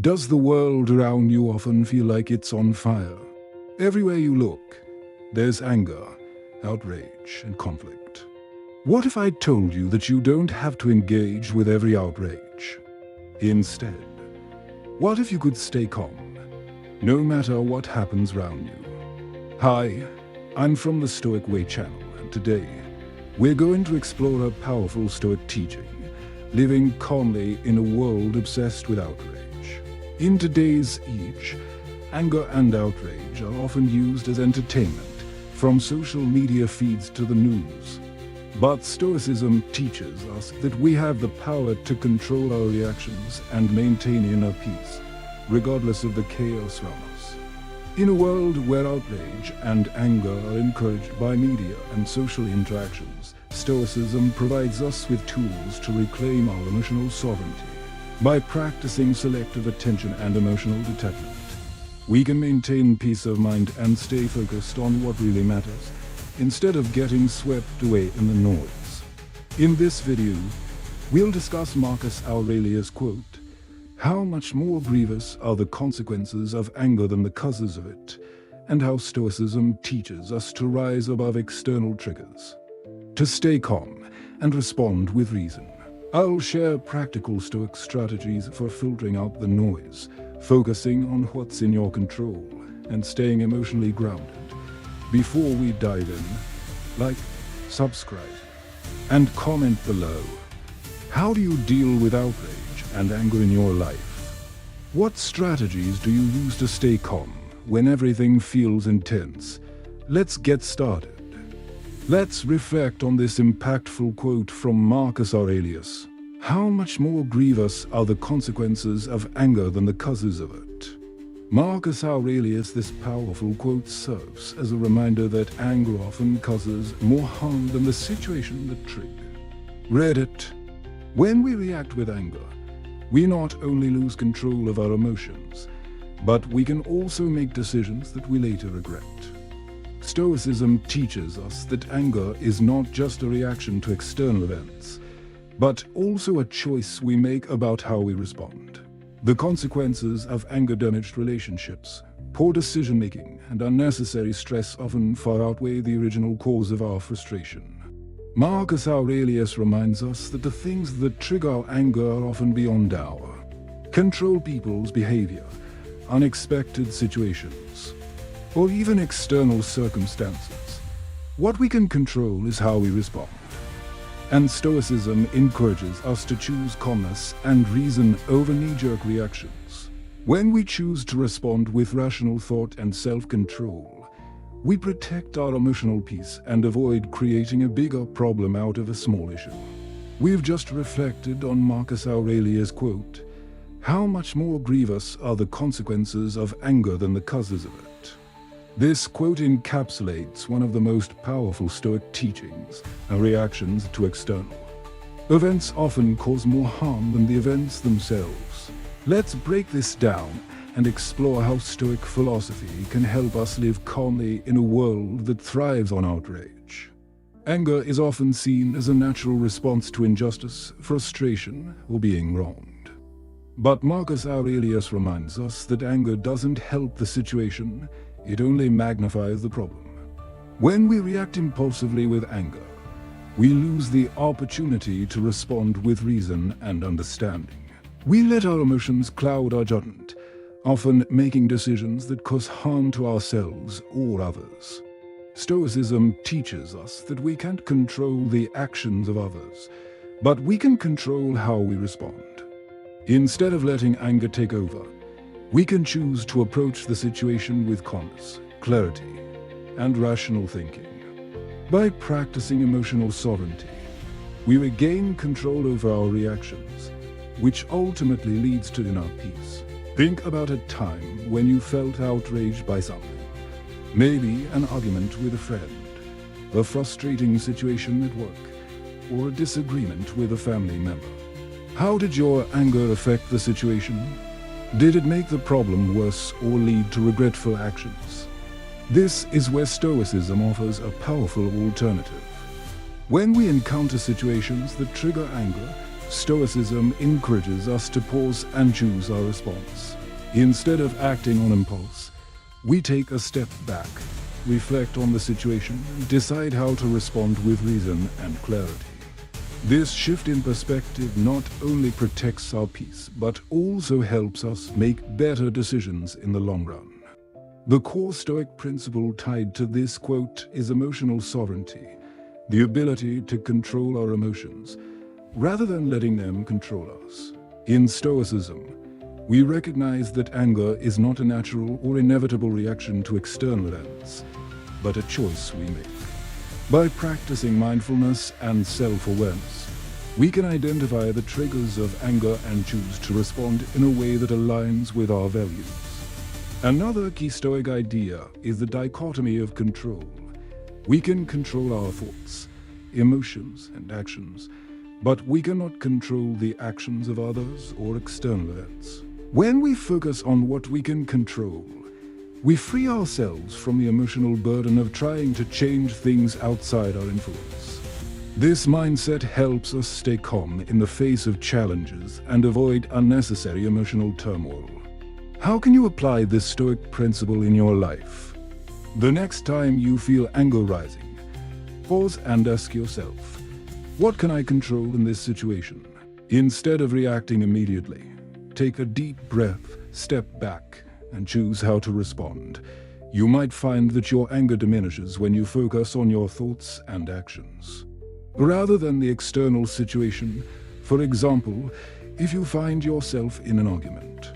Does the world around you often feel like it's on fire? Everywhere you look, there's anger, outrage, and conflict. What if I told you that you don't have to engage with every outrage? Instead, what if you could stay calm, no matter what happens around you? Hi, I'm from the Stoic Way channel, and today, we're going to explore a powerful Stoic teaching, living calmly in a world obsessed with outrage. In today's age, anger and outrage are often used as entertainment, from social media feeds to the news. But Stoicism teaches us that we have the power to control our reactions and maintain inner peace, regardless of the chaos around us. In a world where outrage and anger are encouraged by media and social interactions, Stoicism provides us with tools to reclaim our emotional sovereignty. By practicing selective attention and emotional detachment, we can maintain peace of mind and stay focused on what really matters, instead of getting swept away in the noise. In this video, we'll discuss Marcus Aurelius' quote, "How much more grievous are the consequences of anger than the causes of it," and how Stoicism teaches us to rise above external triggers, to stay calm and respond with reason. I'll share practical Stoic strategies for filtering out the noise, focusing on what's in your control, and staying emotionally grounded. Before we dive in, like, subscribe, and comment below. How do you deal with outrage and anger in your life? What strategies do you use to stay calm when everything feels intense? Let's get started. Let's reflect on this impactful quote from Marcus Aurelius. How much more grievous are the consequences of anger than the causes of it? Marcus Aurelius' this powerful quote serves as a reminder that anger often causes more harm than the situation that triggered. Read it. When we react with anger, we not only lose control of our emotions, but we can also make decisions that we later regret. Stoicism teaches us that anger is not just a reaction to external events, but also a choice we make about how we respond. The consequences of anger damaged relationships, poor decision-making, and unnecessary stress often far outweigh the original cause of our frustration. Marcus Aurelius reminds us that the things that trigger our anger are often beyond our control: people's behavior, unexpected situations, or even external circumstances. What we can control is how we respond. And Stoicism encourages us to choose calmness and reason over knee-jerk reactions. When we choose to respond with rational thought and self-control, we protect our emotional peace and avoid creating a bigger problem out of a small issue. We've just reflected on Marcus Aurelius' quote, "How much more grievous are the consequences of anger than the causes of it?" This quote encapsulates one of the most powerful Stoic teachings, our reactions to external events often cause more harm than the events themselves. Let's break this down and explore how Stoic philosophy can help us live calmly in a world that thrives on outrage. Anger is often seen as a natural response to injustice, frustration, or being wronged. But Marcus Aurelius reminds us that anger doesn't help the situation, it only magnifies the problem. When we react impulsively with anger, we lose the opportunity to respond with reason and understanding. We let our emotions cloud our judgment, often making decisions that cause harm to ourselves or others. Stoicism teaches us that we can't control the actions of others, but we can control how we respond. Instead of letting anger take over, we can choose to approach the situation with calmness, clarity, and rational thinking. By practicing emotional sovereignty, we regain control over our reactions, which ultimately leads to inner peace. Think about a time when you felt outraged by something. Maybe an argument with a friend, a frustrating situation at work, or a disagreement with a family member. How did your anger affect the situation? Did it make the problem worse or lead to regretful actions? This is where Stoicism offers a powerful alternative. When we encounter situations that trigger anger, Stoicism encourages us to pause and choose our response. Instead of acting on impulse, we take a step back, reflect on the situation, and decide how to respond with reason and clarity. This shift in perspective not only protects our peace, but also helps us make better decisions in the long run. The core Stoic principle tied to this quote is emotional sovereignty, the ability to control our emotions, rather than letting them control us. In Stoicism, we recognize that anger is not a natural or inevitable reaction to external events, but a choice we make. By practicing mindfulness and self-awareness, we can identify the triggers of anger and choose to respond in a way that aligns with our values. Another key Stoic idea is the dichotomy of control. We can control our thoughts, emotions, and actions, but we cannot control the actions of others or external events. When we focus on what we can control, we free ourselves from the emotional burden of trying to change things outside our influence. This mindset helps us stay calm in the face of challenges and avoid unnecessary emotional turmoil. How can you apply this Stoic principle in your life? The next time you feel anger rising, pause and ask yourself, what can I control in this situation? Instead of reacting immediately, take a deep breath, step back, and choose how to respond. You might find that your anger diminishes when you focus on your thoughts and actions, rather than the external situation. For example, if you find yourself in an argument,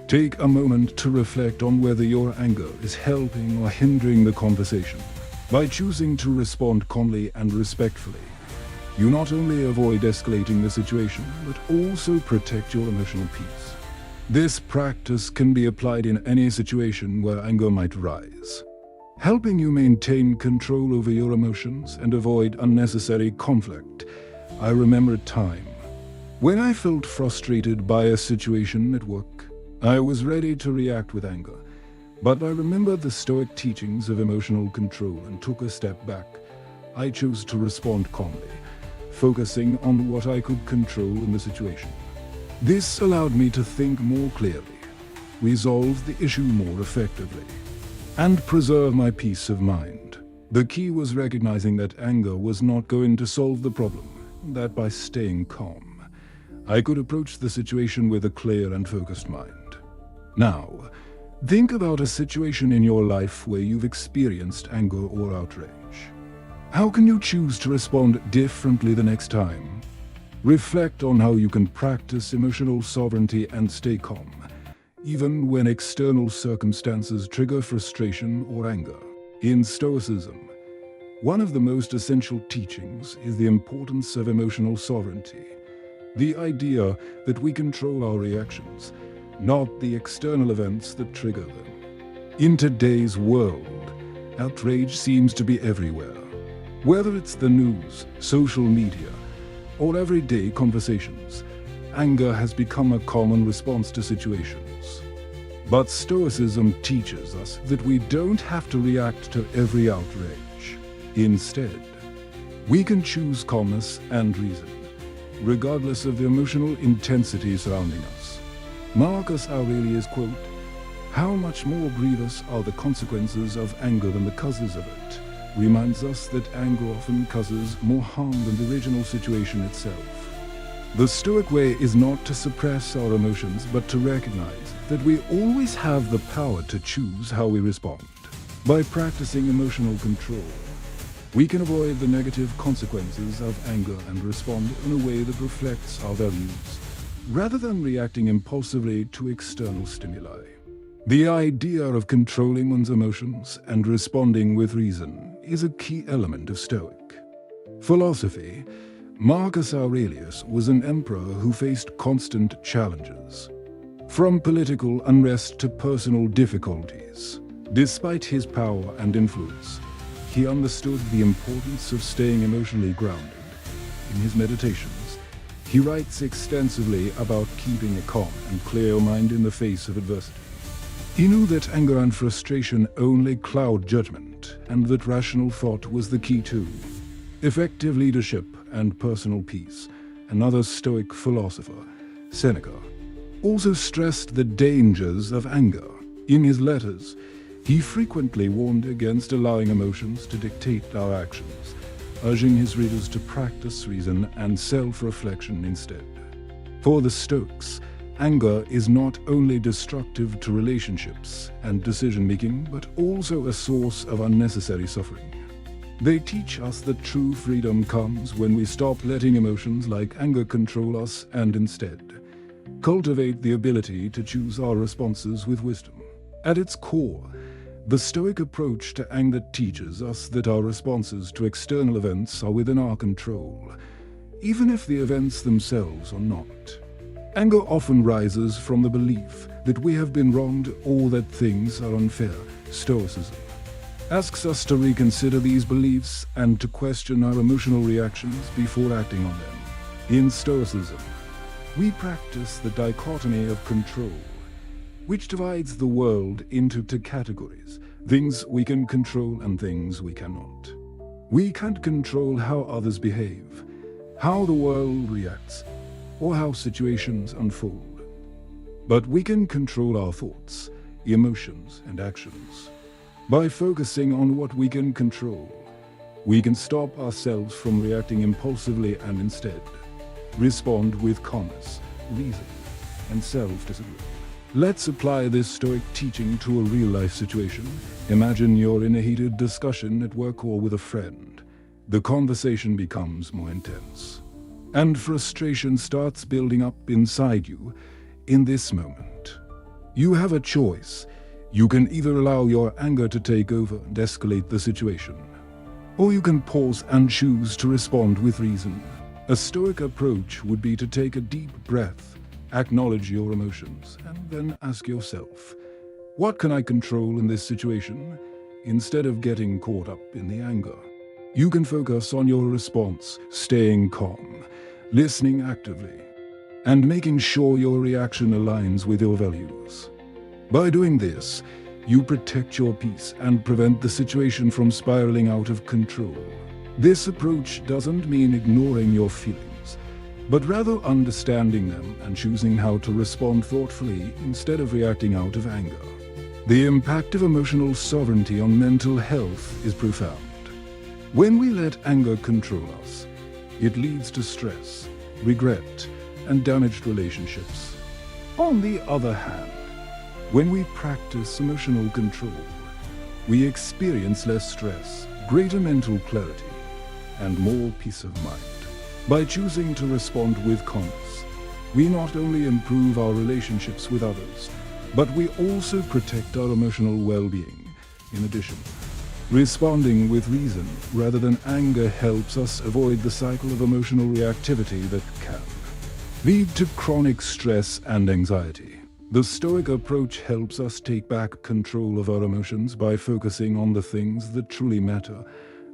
take a moment to reflect on whether your anger is helping or hindering the conversation. By choosing to respond calmly and respectfully, you not only avoid escalating the situation, but also protect your emotional peace. This practice can be applied in any situation where anger might rise, helping you maintain control over your emotions and avoid unnecessary conflict. I remember a time when I felt frustrated by a situation at work. I was ready to react with anger, but I remembered the Stoic teachings of emotional control and took a step back. I chose to respond calmly, focusing on what I could control in the situation. This allowed me to think more clearly, resolve the issue more effectively, and preserve my peace of mind. The key was recognizing that anger was not going to solve the problem, that by staying calm, I could approach the situation with a clear and focused mind. Now, think about a situation in your life where you've experienced anger or outrage. How can you choose to respond differently the next time? Reflect on how you can practice emotional sovereignty and stay calm, even when external circumstances trigger frustration or anger. In Stoicism, one of the most essential teachings is the importance of emotional sovereignty, the idea that we control our reactions, not the external events that trigger them. In today's world, outrage seems to be everywhere. Whether it's the news, social media, or everyday conversations, anger has become a common response to situations. But Stoicism teaches us that we don't have to react to every outrage. Instead, we can choose calmness and reason, regardless of the emotional intensity surrounding us. Marcus Aurelius quote, "How much more grievous are the consequences of anger than the causes of it," reminds us that anger often causes more harm than the original situation itself. The Stoic way is not to suppress our emotions, but to recognize that we always have the power to choose how we respond. By practicing emotional control, we can avoid the negative consequences of anger and respond in a way that reflects our values, rather than reacting impulsively to external stimuli. The idea of controlling one's emotions and responding with reason is a key element of Stoic philosophy. Marcus Aurelius was an emperor who faced constant challenges, from political unrest to personal difficulties. Despite his power and influence, he understood the importance of staying emotionally grounded. In his meditations, he writes extensively about keeping a calm and clear mind in the face of adversity. He knew that anger and frustration only cloud judgment, and that rational thought was the key to effective leadership and personal peace. another Stoic philosopher, Seneca, also stressed the dangers of anger. In his letters, he frequently warned against allowing emotions to dictate our actions, urging his readers to practice reason and self-reflection instead. For the Stoics, anger is not only destructive to relationships and decision-making, but also a source of unnecessary suffering. They teach us that true freedom comes when we stop letting emotions like anger control us and instead cultivate the ability to choose our responses with wisdom. At its core, the Stoic approach to anger teaches us that our responses to external events are within our control, even if the events themselves are not. Anger often rises from the belief that we have been wronged or that things are unfair. Stoicism asks us to reconsider these beliefs and to question our emotional reactions before acting on them. In Stoicism, we practice the dichotomy of control, which divides the world into two categories: things we can control and things we cannot. We can't control how others behave, how the world reacts, or how situations unfold. But we can control our thoughts, emotions, and actions. By focusing on what we can control, we can stop ourselves from reacting impulsively and instead respond with calmness, reason, and self-discipline. Let's apply this Stoic teaching to a real-life situation. Imagine you're in a heated discussion at work or with a friend. The conversation becomes more intense, and frustration starts building up inside you. In this moment, you have a choice. You can either allow your anger to take over and escalate the situation, or you can pause and choose to respond with reason. A Stoic approach would be to take a deep breath, acknowledge your emotions, and then ask yourself, what can I control in this situation? Instead of getting caught up in the anger, you can focus on your response, staying calm, listening actively, and making sure your reaction aligns with your values. By doing this, you protect your peace and prevent the situation from spiraling out of control. This approach doesn't mean ignoring your feelings, but rather understanding them and choosing how to respond thoughtfully instead of reacting out of anger. The impact of emotional sovereignty on mental health is profound. When we let anger control us, it leads to stress, regret, and damaged relationships. On the other hand, when we practice emotional control, we experience less stress, greater mental clarity, and more peace of mind. By choosing to respond with calmness, we not only improve our relationships with others, but we also protect our emotional well-being. In addition, responding with reason rather than anger helps us avoid the cycle of emotional reactivity that can lead to chronic stress and anxiety. The Stoic approach helps us take back control of our emotions by focusing on the things that truly matter: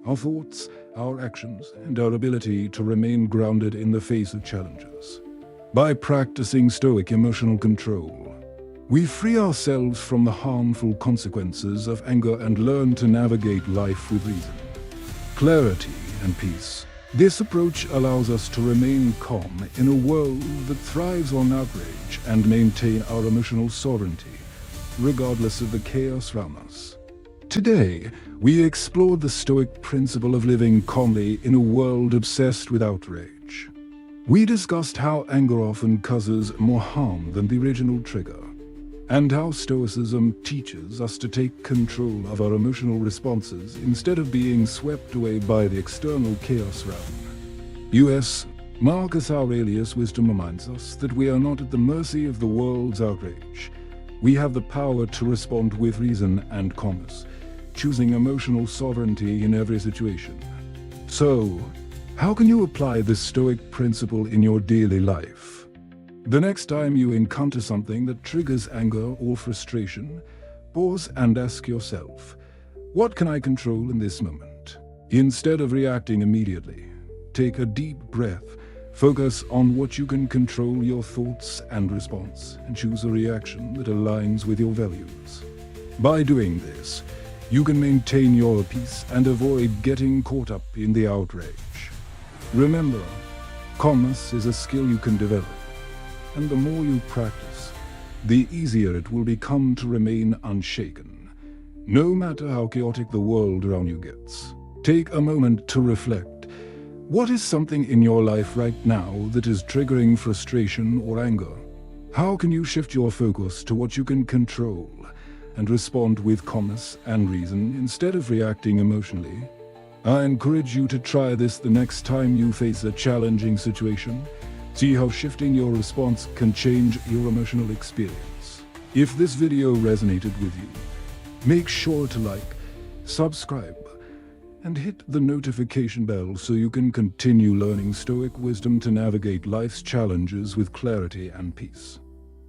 our thoughts, our actions, and our ability to remain grounded in the face of challenges. By practicing Stoic emotional control, we free ourselves from the harmful consequences of anger and learn to navigate life with reason, clarity, and peace. This approach allows us to remain calm in a world that thrives on outrage and maintain our emotional sovereignty, regardless of the chaos around us. Today, we explored the Stoic principle of living calmly in a world obsessed with outrage. We discussed how anger often causes more harm than the original trigger, and how Stoicism teaches us to take control of our emotional responses instead of being swept away by the external chaos around. U.S. Marcus Aurelius' wisdom reminds us that we are not at the mercy of the world's outrage. We have the power to respond with reason and calmness, choosing emotional sovereignty in every situation. So, how can you apply this Stoic principle in your daily life? The next time you encounter something that triggers anger or frustration, pause and ask yourself, what can I control in this moment? Instead of reacting immediately, take a deep breath, focus on what you can control, your thoughts and response, and choose a reaction that aligns with your values. By doing this, you can maintain your peace and avoid getting caught up in the outrage. Remember, Calmness is a skill you can develop, and the more you practice, the easier it will become to remain unshaken, no matter how chaotic the world around you gets. Take a moment to reflect. What is something in your life right now that is triggering frustration or anger? How can you shift your focus to what you can control and respond with calmness and reason instead of reacting emotionally? I encourage you to try this the next time you face a challenging situation. See how shifting your response can change your emotional experience. If this video resonated with you, make sure to like, subscribe, and hit the notification bell so you can continue learning Stoic wisdom to navigate life's challenges with clarity and peace.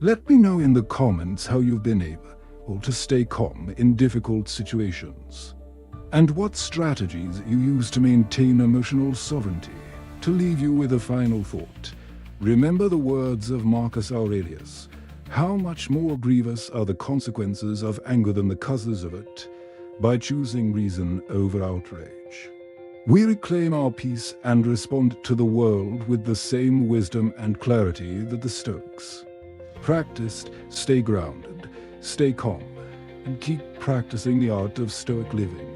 Let me know in the comments how you've been able to stay calm in difficult situations, and what strategies you use to maintain emotional sovereignty. To leave you with a final thought, remember the words of Marcus Aurelius: how much more grievous are the consequences of anger than the causes of it? By choosing reason over outrage, we reclaim our peace and respond to the world with the same wisdom and clarity that the Stoics practiced. Stay grounded, stay calm, and keep practicing the art of Stoic living.